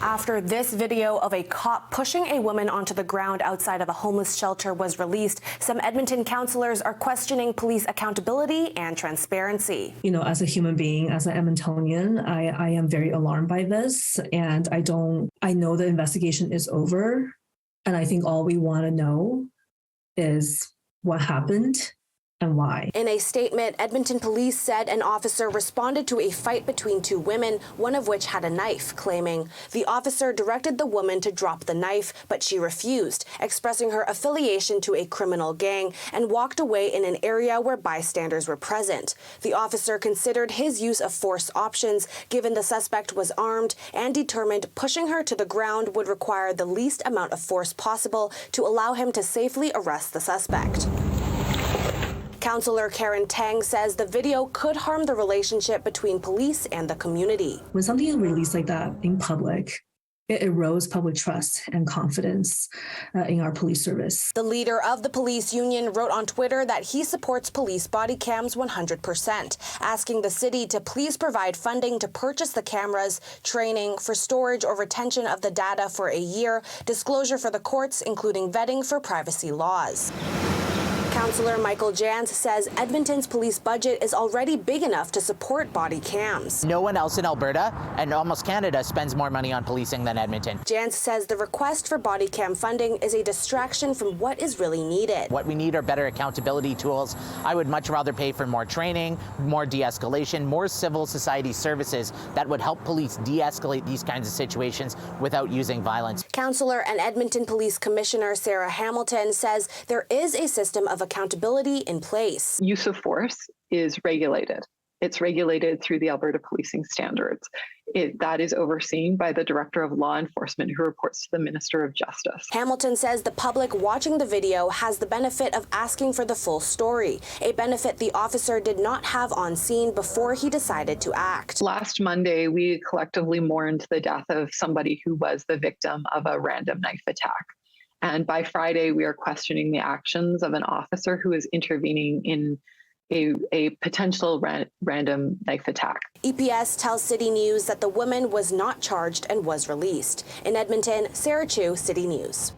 After this video of a cop pushing a woman onto the ground outside of a homeless shelter was released, some Edmonton councillors are questioning police accountability and transparency. You know, as a human being, as an Edmontonian, I am very alarmed by this, and I know the investigation is over, and I think all we want to know is what happened and why. In a statement, Edmonton police said an officer responded to a fight between two women, one of which had a knife, claiming the officer directed the woman to drop the knife, but she refused, expressing her affiliation to a criminal gang, and walked away in an area where bystanders were present. The officer considered his use of force options, given the suspect was armed, and determined pushing her to the ground would require the least amount of force possible to allow him to safely arrest the suspect. Councillor Karen Tang says the video could harm the relationship between police and the community. When something is released like that in public, it erodes public trust and confidence in our police service. The leader of the police union wrote on Twitter that he supports police body cams 100%, asking the city to please provide funding to purchase the cameras, training for storage or retention of the data for a year, disclosure for the courts, including vetting for privacy laws. Councillor Michael Jans says Edmonton's police budget is already big enough to support body cams. No one else in Alberta and almost Canada spends more money on policing than Edmonton. Jans says the request for body cam funding is a distraction from what is really needed. What we need are better accountability tools. I would much rather pay for more training, more de-escalation, more civil society services that would help police de-escalate these kinds of situations without using violence. Councillor and Edmonton Police Commissioner Sarah Hamilton says there is a system of accountability in place. Use of force is regulated. It's regulated through the Alberta Policing Standards. That is overseen by the Director of Law Enforcement, who reports to the Minister of Justice. Hamilton says the public watching the video has the benefit of asking for the full story, a benefit the officer did not have on scene before he decided to act. Last Monday, we collectively mourned the death of somebody who was the victim of a random knife attack. And by Friday, we are questioning the actions of an officer who is intervening in a potential random knife attack. EPS tells City News that the woman was not charged and was released. In Edmonton, Sarah Chu, City News.